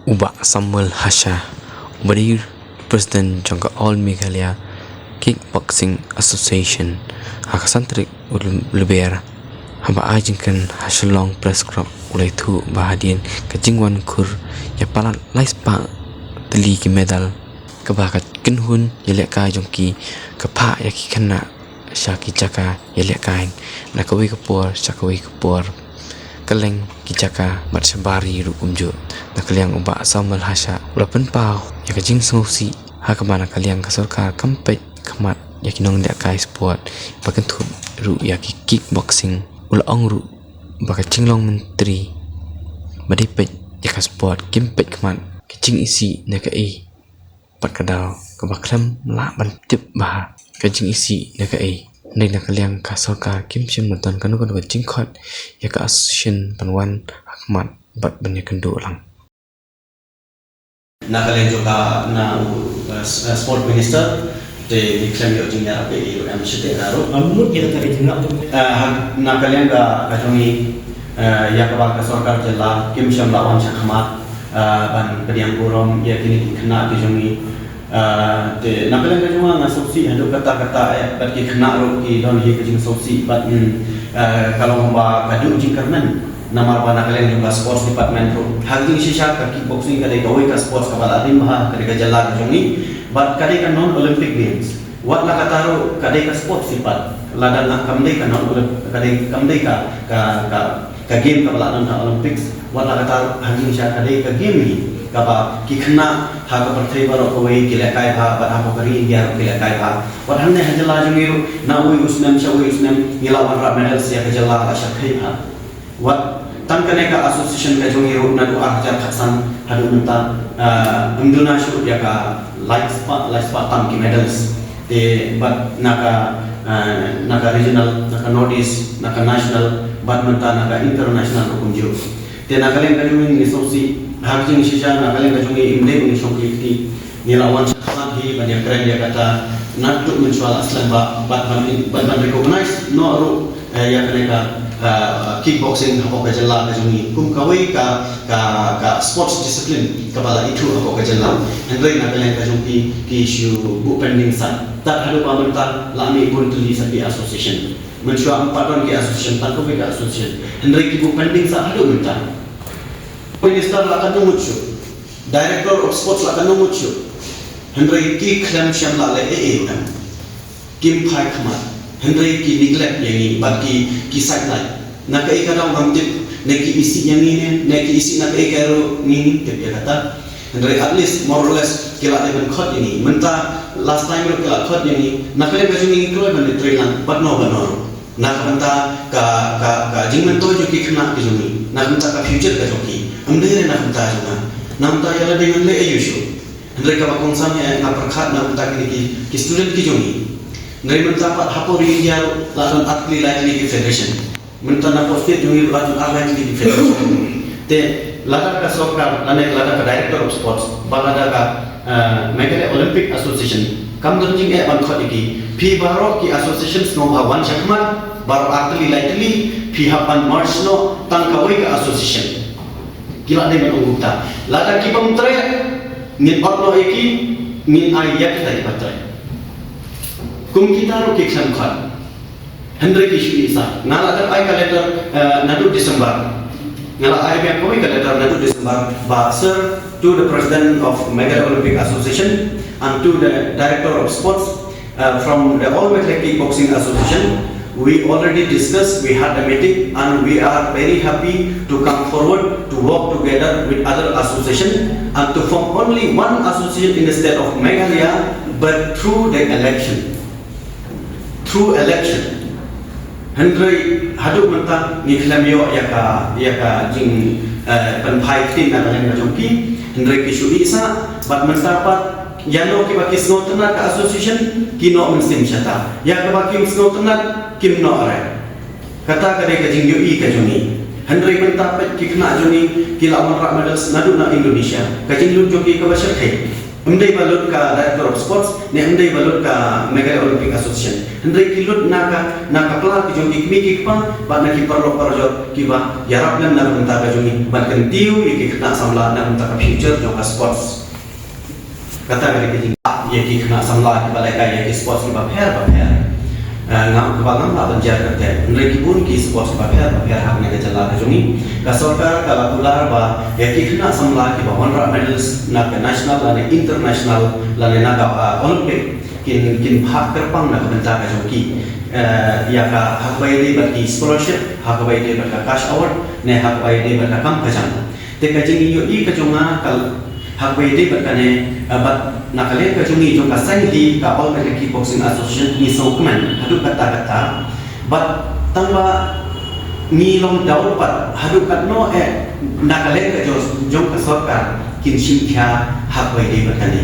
Ubak Samuel Hasha, Beri Presiden Jangka All Meghalaya Kickboxing Association, Hakasantrik Leber, Hamba Ajingkan Hashalong Press Club Ulai Tu Bahadian Kajingwan Kur, Yapalan Laispa Teli ki medal, Kebakat Kenhun Yalek Kai Jongki, Kepak Yaki Kena, Syaki Jaka Yalek Kain, Nakawi Kapur, Syakawi Kapur, Keleng Kijaka Matsabari Rukumju Nakaliang Ubak Samuel Hasha Ulapan Pau Yakajing Songsi Hakamana Kaliang Kasorkar Kampet Kamat Yakinong Kai Sport Bakentut Ru Yaki Kickboxing Ulaong Ru Bakachinglong Menteri Badipet Yaka Sport Kimpet Kamat Kicing Isi Nakai Pat Kadau Kabakram La Bantip Bah Kajing Isi Nakai Nay nakaliang kasorkar Kim Sim nonton kanu jingkot ya ka Association Panwan Ahmad bat banyak kendo lang. Nakaliang juga na sport minister de diklaim yo jingya pe yo am shite daro. Amut kita tadi jingna tu. Nakaliang ka kajongi ya ka kasorkar jela Kim Sim lawan Ahmad ban pediang kurom ya kini kena dijongi te nakaliang ka juma ngasosi hadu kata-kata bagi kena ro ki don hi kajing sosi bat kalau hamba kadu jingkarmen namar wana kalian juga sports department ro hajing shisha ka kickboxing ka dei ka sports ka bala adim ha ka dei jalla jongi bat ka dei ka non olympic games wat la kata ro ka dei ka sports sipat ladan nak kam dei ka non ka dei kam dei ka game ka bala non olympics wat la kata hajing shisha ka dei ka game ni kaba kikna ha ka pertei baro ko wei kile kai ha bat ha ko kari dia kile kai ha wat hanne hajala jungiru na ui usnam shawi usnam nilawan ra medals ya hajala asha kai ha wat tangkane ka association ka jungiru na du arja khaksan hadu munta unduna shu ya ka light spot tam ki medals te bat naka regional naka northeast naka national bat munta naka international ko kunju te nakalen ka jungi ni sosi Hajing shisha nakaliang kajungi imde uni shoklikti nilawan saksan hi banyak keren dia kata nakut menjual aslan bat recognize no ru ya kaneka kickboxing hako kajalla kajungi kum kawai ka sports discipline kabala itu hako kajalla hendrai nakaliang kajungi ki issue bu pending san tak hadu pamerta lami pun tuli sapi association menjual empat ki association tak kawai ka association hendrai ki bu pending sa hadu minta Minister akan mengucap, Director of Sports akan mengucap, Henry ki klaim siam la le AAM, Kim Pai Kamat, Henry ki neglect yang ini bagi ki sideline, nak ikadang bangtip, neki isi yang ini, neki isi nak ikaro ini, dia kata, Henry at least more or less kila dengan khot ini, mentah last time lo kila khot yang ini, nak kalian baju ini keluar dari trailan, but no banor. Nak mentah ka jingmen to jo ki kena ki jumi nak mentah ka future ka joki amde nak mentah juma nak mentah yala dengan le ayushu andre ka bakongsan ya na perkhat nak mentah ki student ki jumi ngari mentah pat hapo ri dia lawan atli lain ki federation mentah na posted jumi lawan arlain ki federation te lada ka sokar lada ka director of sports balada ka Meghalaya Olympic Association kam donjing ban khot iki phi baro ki association no bhawan shakmat baro atli lightly phi hapan march no tang kawai ka association kila de men ungta lada ki pamtre ni otlo iki ni ayak dai patre kum kita ro ki kham khat hendra ki shu isa nala da ai calendar nadu December ngala ai be kawai calendar nadu December ba sir to the president of Meghalaya Olympic Association and to the director of sports from the All Meghalaya Kickboxing Association. We already discussed, we had a meeting and we are very happy to come forward to work together with other association and to form only one association in the state of Meghalaya but through the election. Through election. Hendrai hadu mentang ngiklam yo yaka jing penpai tin kalian ngajongki hendrai kisu isa bat mendapat Yano kibaki snoternat ka association kino mensim syata ya kibaki snoternat kim no are kata kadai ka jingyo I ka juni hendrai mentapet ki kena juni kila amra medals nadu na Indonesia ka jinglu joki ka basar kai Undai balut ka Director of Sports, ne undai balut ka Meghalaya Olympic Association. Undai kilut naka pelar ki jongi kimi pa, ba na ki parlo parjo ki ba yarap lan na benta ka jongi ban kan tiu ki kena samla na benta ka future jonga sports. Kata ka ki ye ki kena samla ki balai ka ye ki sports ki ba pher ngam ka ngam ba banjar kate. Undai ki bun ki sports ba pher hak ne ka jala ka jongi. Ka sarkar ka pular ba ye ki kena samla ki ba honor medals na ka national dan international lan na ka Olympic kin hak terpang na benta ka jongi. Ya ka hak bai de bagi scholarship, hak bai de bagi cash award, ne hak bai de bagi kam kajang. Te kajing yo I kajonga kal hak bai de bagi ne bat nakale kajungi jo ka sang di ka All Meghalaya Kickboxing Association ni sokman hadu kata bat tangba ni long daud pat hadu katno nakale ka jo ka sarkar kin simkha hak bai de bagi ne.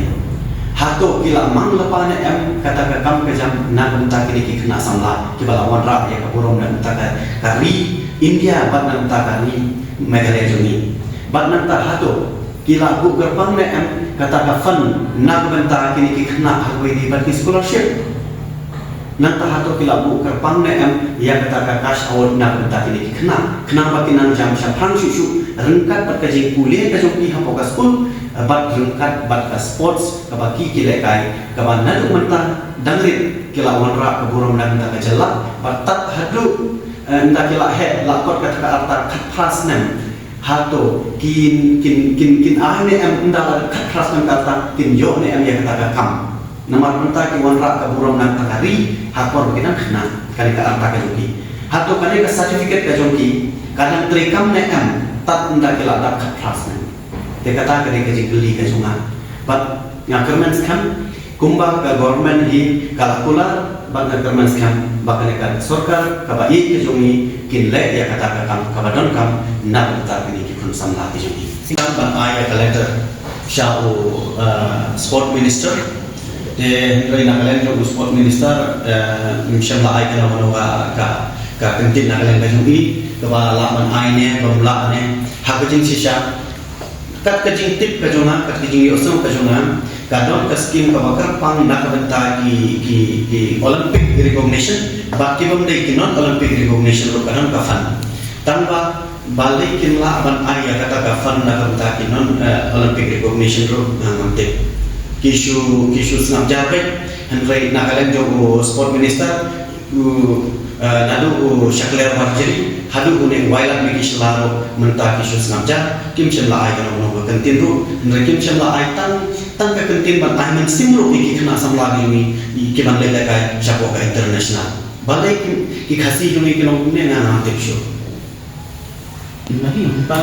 Hato kila mang lepane kata ka kam ka jam na benta kini ki kena samla ki bala wan ra ya ka borom na benta ka ri India bat na benta ka ni Meghalaya joni bat na ta hato kila bu gerbang na kata ka fund na benta kini ki kena hagwe di bat scholarship na ta hato kila bu gerbang na ya kata ka cash award na benta kini ki kena ba kinan jam sha phang shu rengkat bat ka jing kuliah ka jong ki hapo ka school bat rengkat bat ka sports ka baki kile kai ka ban na menta dangrit kila wanra ka burom na benta ka jala bat tat hadu nda kila he lakot ka arta khat pras nem hato kin ahne nda khat pras nem kata kin yo ne ya kata ka kam namar benta ki wanra ka burom na ka ri hakor kinan khna kali ka arta ka joki hato kali ka certificate ka joki kadang trekam ne tat nda kila da khat pras nem te kata ka de geli ka junga but yang government kan kumba ka government hi kala kula bat na government kan bakane ka sarkar ka ba ik ke jungi kin le ya kata ka kam ka badon kam na bata kini ki kun samla ki jungi kan ban ay ka letter shao sport minister de rei na kalen jo sport minister inshallah ay ka no ka kentin na kalen ka jungi ka ba la man ay ne ba mula ne ha ka jing sisha kat kajing tip kajunga kat kajing yosong kajunga kadon ka scheme ka bakar pang na kabenta ki Olympic recognition baki bam dei ki non Olympic recognition ro kadon ka fan tanpa balik kinla ban aya kata ka fan na kabenta ki non Olympic recognition ro ngamte kishu snap jabe henry na kalen jo sport minister nadu shakler marjeri hadu une wailat mi kislaro menta kishu snapja kim chemla ai kana no kantin ru ndre kim chemla ai tang ka kantin ban ai man simro ki khna samla ni ki ban le ka chapo ka international balai ki khasi ni ki no ne na na tepsho nahi pa